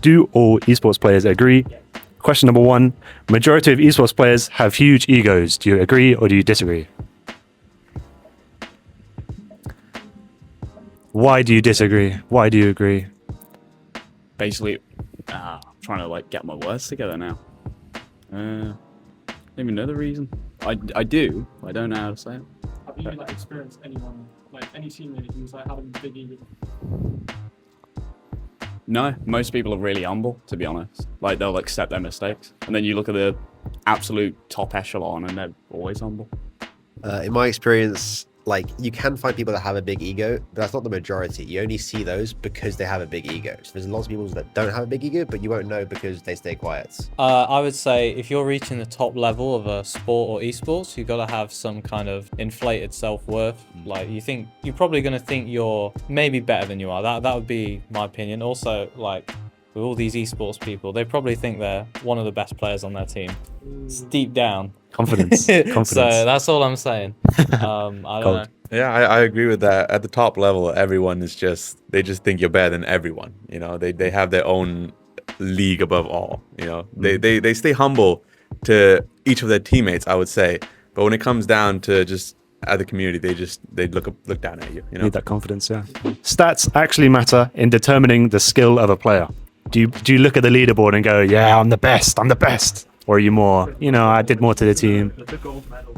Do all esports players agree? Question number 1. Majority of esports players have huge egos. Do you agree or do you disagree? Why do you disagree? Why do you agree? Basically, I'm trying to like get my words together now. Don't even know the reason. I do. I don't know how to say it. Have you like experienced anyone, like any teammate who's like having big ego? No, most people are really humble, to be honest. Like they'll accept their mistakes, and then you look at the absolute top echelon, and they're always humble. In my experience, like you can find people that have a big ego, but that's not the majority. You only see those because they have a big ego. So there's lots of people that don't have a big ego, but you won't know because they stay quiet. I would say if you're reaching the top level of a sport or esports, you've got to have some kind of inflated self-worth. Like you're probably going to think you're maybe better than you are. That would be my opinion. Also, like with all these esports people, they probably think they're one of the best players on their team. It's deep down. Confidence. So that's all I'm saying. I don't know. Yeah, I agree with that. At the top level, everyone is they just think you're better than everyone. You know, they have their own league above all. You know, they stay humble to each of their teammates, I would say. But when it comes down to just as a community, they look down at you. You know, Need that confidence, yeah. Stats actually matter in determining the skill of a player. Do you look at the leaderboard and go, yeah, I'm the best. Or are you more, I did more to the team? The gold medal.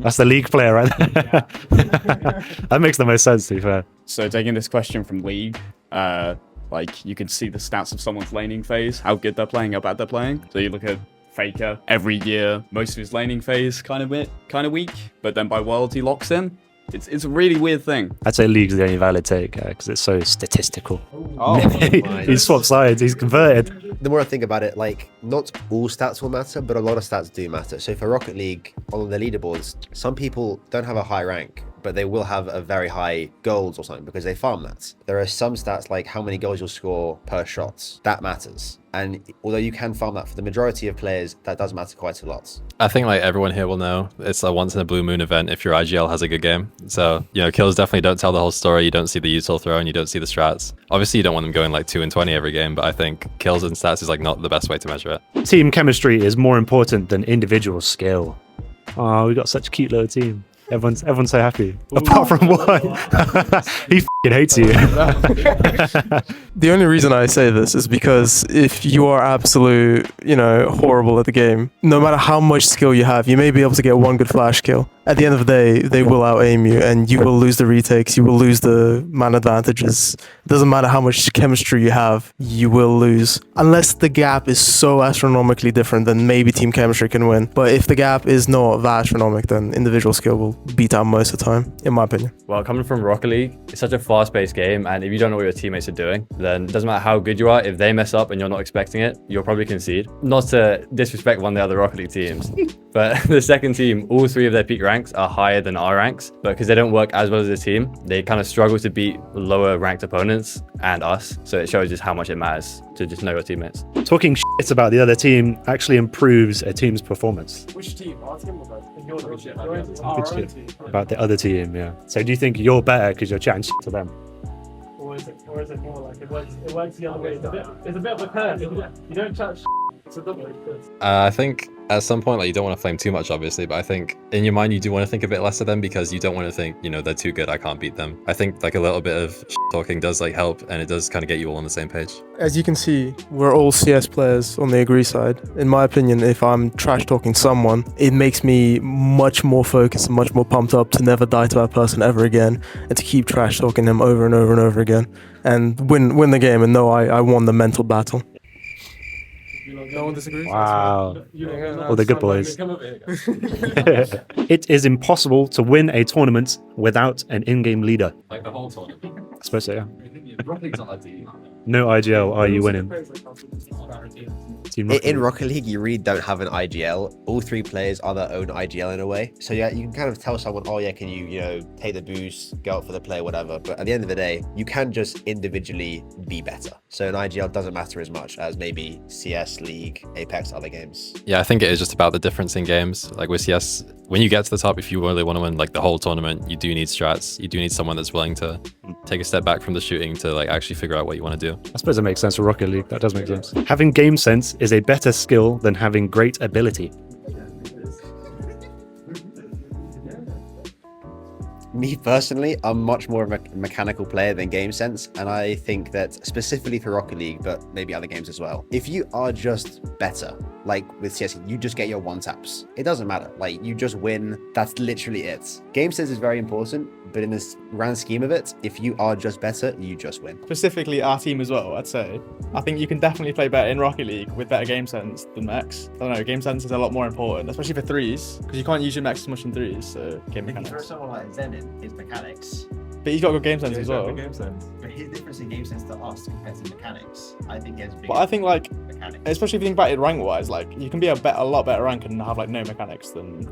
That's the league player, right? That makes the most sense, to be fair. So taking this question from League, like you can see the stats of someone's laning phase, how good they're playing, how bad they're playing. So you look at Faker, every year, most of his laning phase kind of weak, but then by Worlds he locks in. It's a really weird thing. I'd say League's the only valid take because it's so statistical. Oh, He swapped sides, he's converted. The more I think about it, like not all stats will matter, but a lot of stats do matter. So for Rocket League, on the leaderboards, some people don't have a high rank, but they will have a very high goals or something because they farm that. There are some stats like how many goals you'll score per shot. That matters. And although you can farm that for the majority of players, that does matter quite a lot. I think like everyone here will know it's a once in a blue moon event if your IGL has a good game. So, kills definitely don't tell the whole story. You don't see the util throw and you don't see the strats. Obviously, you don't want them going like 2-20 every game, but I think kills and stats is like not the best way to measure it. Team chemistry is more important than individual skill. Oh, we got such a cute little team. Everyone's so happy. Apart from one. He f***ing hates you. The only reason I say this is because if you are absolute, horrible at the game, no matter how much skill you have, you may be able to get one good flash kill. At the end of the day, they will out-aim you and you will lose the retakes, you will lose the man advantages. It doesn't matter how much chemistry you have, you will lose. Unless the gap is so astronomically different, then maybe team chemistry can win. But if the gap is not that astronomic, then individual skill will beat out most of the time, in my opinion. Well, coming from Rocket League, it's such a fast-paced game, and if you don't know what your teammates are doing, then it doesn't matter how good you are, if they mess up and you're not expecting it, you'll probably concede. Not to disrespect one of the other Rocket League teams, but the second team, all 3 of their peak ranks are higher than our ranks, but because they don't work as well as a team, they kind of struggle to beat lower ranked opponents and us, so it shows just how much it matters to just know your teammates. Talking shit about the other team actually improves a team's performance. Which team? Our team or both? Your team. Good shit about the other team, yeah. So do you think you're better because you're chatting shit to them? Or is it more like it works the other way? It's a bit of a curve. You don't chat shit. It's a double curve. I think at some point, like you don't want to flame too much, obviously, but I think in your mind you do want to think a bit less of them because you don't want to think, they're too good, I can't beat them. I think like a little bit of talking does like help, and it does kind of get you all on the same page. As you can see, we're all CS players on the agree side. In my opinion, if I'm trash talking someone, it makes me much more focused and much more pumped up to never die to that person ever again and to keep trash talking them over and over and over again and win the game and know I won the mental battle. No one disagrees? Wow. All the good boys. It is impossible to win a tournament without an in-game leader. Like the whole tournament. I suppose so, yeah. Rocket League's not that deep. No IGL, are you winning? Team Rocket In League. Rocket League, you really don't have an IGL. All 3 players are their own IGL in a way. So yeah, you can kind of tell someone, oh yeah, can you, take the boost, go out for the play, whatever. But at the end of the day, you can just individually be better. So an IGL doesn't matter as much as maybe CS, League, Apex, other games. Yeah, I think it is just about the difference in games. Like with CS, when you get to the top, if you really want to win like the whole tournament, you do need strats. You do need someone that's willing to take a step back from the shooting to like actually figure out what you want to do. I suppose it makes sense for Rocket League. That does make sense. Having game sense is a better skill than having great ability. Me personally, I'm much more of a mechanical player than game sense, and I think that specifically for Rocket League, but maybe other games as well, if you are just better, like with CS, you just get your one taps. It doesn't matter. Like, you just win. That's literally it. Game sense is very important, but in this grand scheme of it, if you are just better, you just win. Specifically our team as well, I'd say. I think you can definitely play better in Rocket League with better game sense than Max. I don't know, game sense is a lot more important, especially for threes, because you can't use your Max as much in threes, so game mechanics. Someone like Zenin, his mechanics. But he's got good game sense as well. But his difference in game sense to us compared to mechanics, I think is big. But I think like, mechanics. especially if you think about it rank wise, like you can be a lot better rank and have like no mechanics than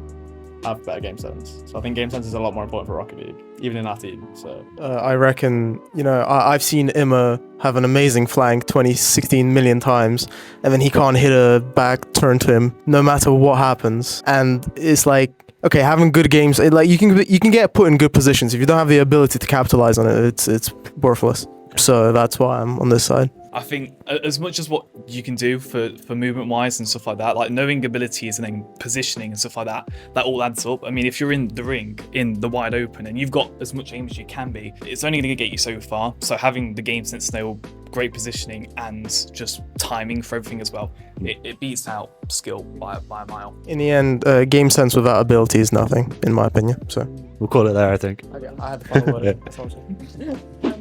have better game sense. So I think game sense is a lot more important for Rocket League, even in our team. So I reckon, you know, I've seen Imma have an amazing flank 16 million times, and then he can't hit a back turn to him no matter what happens. And it's like, okay, having good games, like you can get put in good positions. If you don't have the ability to capitalize on it, it's worthless. So that's why I'm on this side. I think as much as what you can do for movement wise and stuff like that, like knowing abilities and then positioning and stuff like that, that all adds up. I mean, if you're in the ring, in the wide open, and you've got as much aim as you can be, it's only going to get you so far. So having the game sense know, great positioning and just timing for everything as well, it beats out skill by a mile. In the end, game sense without ability is nothing, in my opinion. So we'll call it there, I think. I had the final word.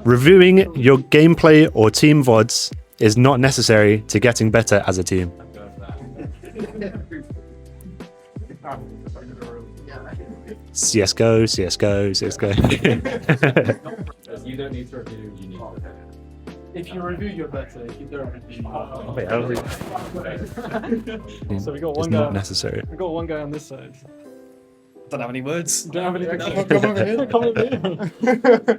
Reviewing your gameplay or team VODs is not necessary to getting better as a team. CSGO, CSGO, CSGO. You don't need to review, you need to. If you review, you're better. If you don't review, Wait, how do we... So we got It's one not guy. necessary. We got one guy on this side. Don't have any words. You don't have anything. Come over here. Come over here.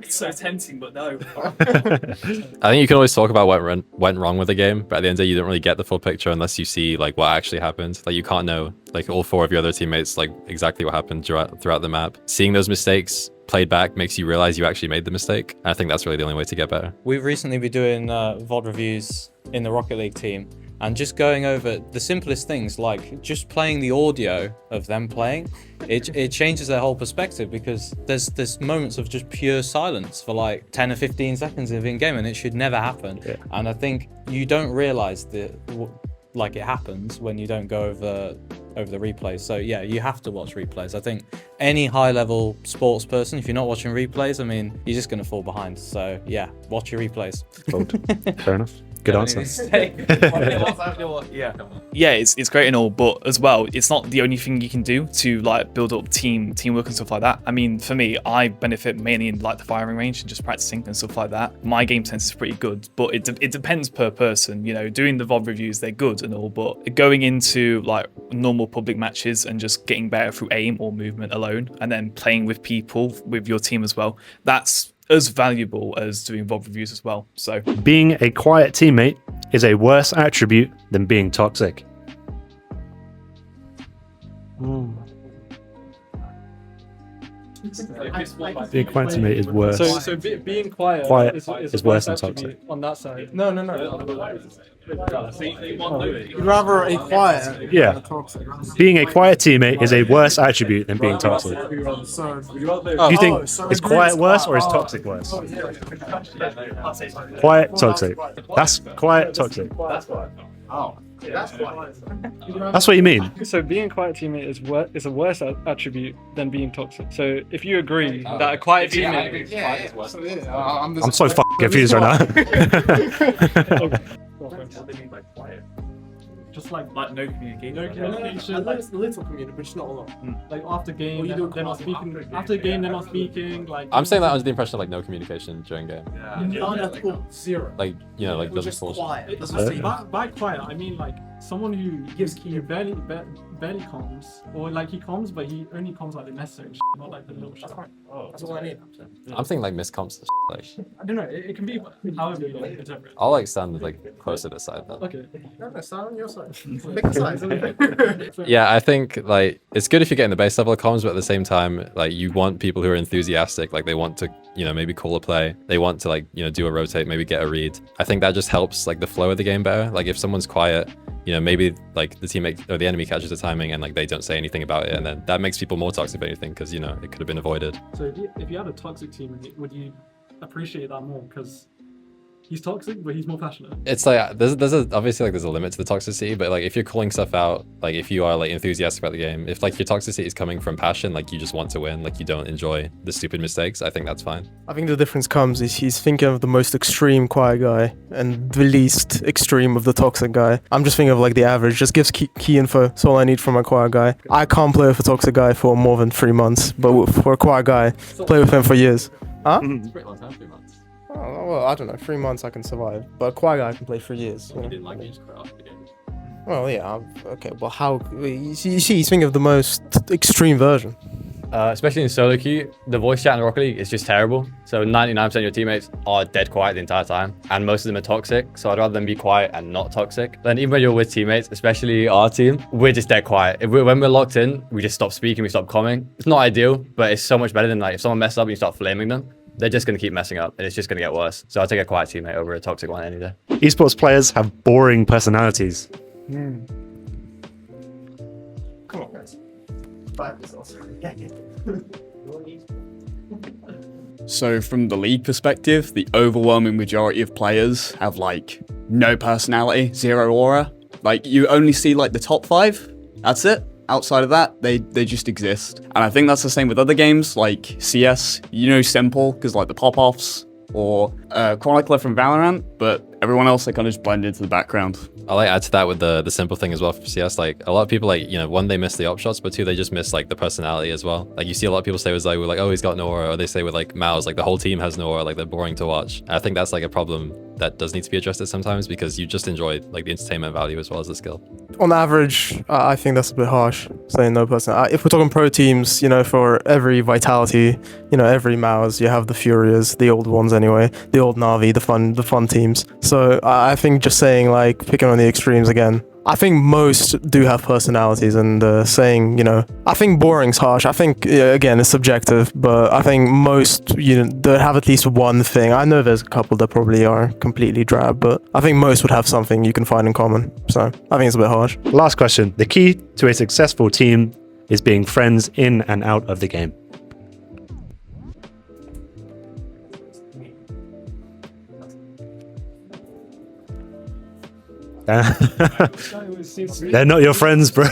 It's so tempting, but no. I think you can always talk about what went wrong with the game, but at the end of the day, you don't really get the full picture unless you see like what actually happened. Like you can't know like all 4 of your other teammates like exactly what happened throughout the map. Seeing those mistakes played back makes you realize you actually made the mistake. And I think that's really the only way to get better. We've recently been doing VOD reviews in the Rocket League team and just going over the simplest things, like just playing the audio of them playing. It changes their whole perspective, because there's moments of just pure silence for like 10 or 15 seconds of in-game, and it should never happen. Yeah. And I think you don't realize like it happens when you don't go over the replays. So yeah, you have to watch replays. I think any high-level sports person, if you're not watching replays, I mean, you're just going to fall behind. So yeah, watch your replays. Fair enough. Good answer. Yeah, it's great and all, but as well, it's not the only thing you can do to like build up teamwork and stuff like that. I mean, for me, I benefit mainly in like the firing range and just practicing and stuff like that. My game sense is pretty good, but it depends per person. You know, doing the VOD reviews, they're good and all, but going into like normal public matches and just getting better through aim or movement alone, and then playing with people with your team as well, that's as valuable as doing VOD reviews as well. So being a quiet teammate is a worse attribute than being toxic. Being quiet teammate is worse. So being quiet is worse than attribute toxic. on that side. No. You'd rather a quiet. Yeah. Being a quiet teammate is a worse attribute than being toxic. Do you think is quiet worse or is toxic worse? Quiet, toxic. That's quiet, toxic. That's what you mean. So being a quiet teammate is a worse attribute than being toxic. So if you agree that a quiet teammate, I'm so confused right now. What they mean by quiet? Just like no communication. No communication. Little communication, but just not a lot. Like after game, they're not speaking. After game, they're not speaking. Like I'm saying that under the impression of like no communication during game. None at all. Zero. Like, you know, like doesn't force. Quiet. By quiet, I mean like someone who barely comms, or like he comms, but he only comms like the necessary shit, not like the little shit. That's all I need. I'm thinking like miscomps. Like, I don't know. It can be however you like interpret. I'll like stand like closer to the side then. Okay. No, stand on your side. Pick the side. Yeah, I think like it's good if you're getting the base level of comms, but at the same time, like you want people who are enthusiastic, like they want to, maybe call a play, they want to like, do a rotate, maybe get a read. I think that just helps like the flow of the game better. Like if someone's quiet, maybe like the teammate or the enemy catches the timing and like they don't say anything about it, and then that makes people more toxic if anything, because it could have been avoided. So if you had a toxic team, would you appreciate that more because he's toxic but he's more passionate? It's like there's obviously like there's a limit to the toxicity, but like if you're calling stuff out, like if you are like enthusiastic about the game, if like your toxicity is coming from passion, like you just want to win, like you don't enjoy the stupid mistakes, I think that's fine. I think the difference comes is he's thinking of the most extreme quiet guy and the least extreme of the toxic guy. I'm just thinking of like the average, just gives key info. That's all I need from a quiet guy. I can't play with a toxic guy for more than 3 months, but for a quiet guy, play with him for years. Huh? It's a pretty long time, 3 months. Oh, well, I don't know. 3 months I can survive, but a quiet guy can play for years. You didn't like it, you just quit after the game. Well, yeah. Okay. Well, how? You see, he's thinking of the most extreme version. Especially in solo queue, the voice chat in Rocket League is just terrible. So 99% of your teammates are dead quiet the entire time, and most of them are toxic. So I'd rather them be quiet and not toxic. Then even when you're with teammates, especially our team, we're just dead quiet. When we're locked in, we just stop speaking, we stop commenting. It's not ideal, but it's so much better than like if someone messes up and you start flaming them. They're just going to keep messing up, and it's just going to get worse. So I'll take a quiet teammate over a toxic one any day. Esports players have boring personalities. Come on, guys. 5 results. So from the league perspective, the overwhelming majority of players have like no personality, zero aura. Like you only see like the top 5. That's it. Outside of that, they just exist. And I think that's the same with other games like CS, simple because like the pop-offs, or Chronicler from Valorant, but everyone else, they kind of just blend into the background. I'll like add to that with the simple thing as well for CS. Like a lot of people like, one, they miss the op shots, but two, they just miss like the personality as well. Like you see a lot of people say with Zoe, like, oh, he's got no aura, or they say with like Mouse, like the whole team has no aura, like they're boring to watch. And I think that's like a problem that does need to be addressed sometimes, because you just enjoy like the entertainment value as well as the skill. On average, I think that's a bit harsh, saying no person. If we're talking pro teams, for every Vitality, every Mouse, you have the Furious, the old ones anyway, the old Na'Vi, the fun teams. So I think just saying like picking on the extremes again, I think most do have personalities, and saying, I think boring's harsh. I think, again, it's subjective, but I think most, they have at least one thing. I know there's a couple that probably are completely drab, but I think most would have something you can find in common. So I think it's a bit harsh. Last question. The key to a successful team is being friends in and out of the game. They're not your friends, bro.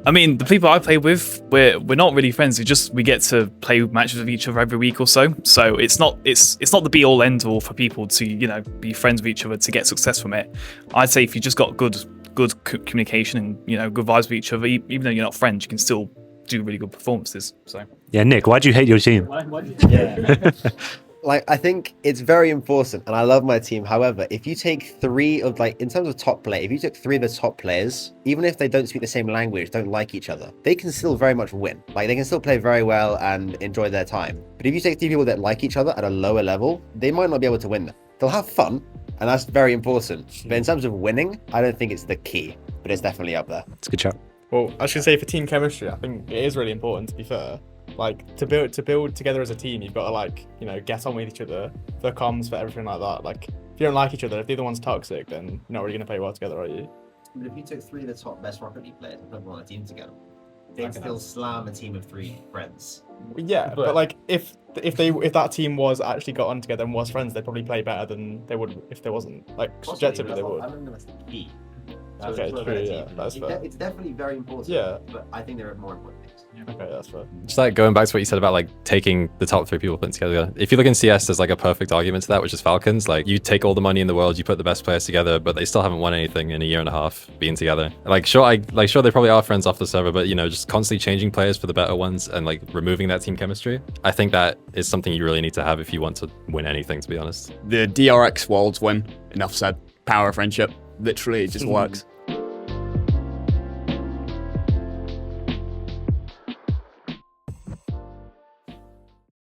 I mean, the people I play with, we're not really friends. We get to play matches with each other every week or so. So it's not the be all end all for people to be friends with each other to get success from it. I'd say if you just got good communication and good vibes with each other, even though you're not friends, you can still do really good performances. So yeah, Nick, why do you hate your team? Like, I think it's very important, and I love my team. However, if you take 3 of, like, in terms of top play, if you took 3 of the top players, even if they don't speak the same language, don't like each other, they can still very much win. Like, they can still play very well and enjoy their time. But if you take 3 people that like each other at a lower level, they might not be able to win them. They'll have fun, and that's very important. But in terms of winning, I don't think it's the key, but it's definitely up there. It's a good chat. Well, I should say for team chemistry, I think it is really important, to be fair. Like, to build together as a team, you've got to, like, get on with each other, for comms, for everything like that. Like, if you don't like each other, if the other one's toxic, then you're not really going to play well together, are you? But if you took 3 of the top best Rocket League players and put them on a team together, they'd still slam a team of 3 friends. Yeah, but like, if that team was actually got on together and was friends, they'd probably play better than they would if there wasn't. Like, subjectively, they would. I don't think that's the key. Okay, true, yeah, that's fair. It's definitely very important. Yeah. But I think there are more important things. Okay, that's fair. Just like going back to what you said about like taking the top 3 people put together. If you look in CS, there's like a perfect argument to that, which is Falcons. Like you take all the money in the world, you put the best players together, but they still haven't won anything in a year and a half being together. Like sure they probably are friends off the server, but just constantly changing players for the better ones and like removing that team chemistry. I think that is something you really need to have if you want to win anything, to be honest. The DRX Worlds win. Enough said. Power of friendship. Literally, it just works.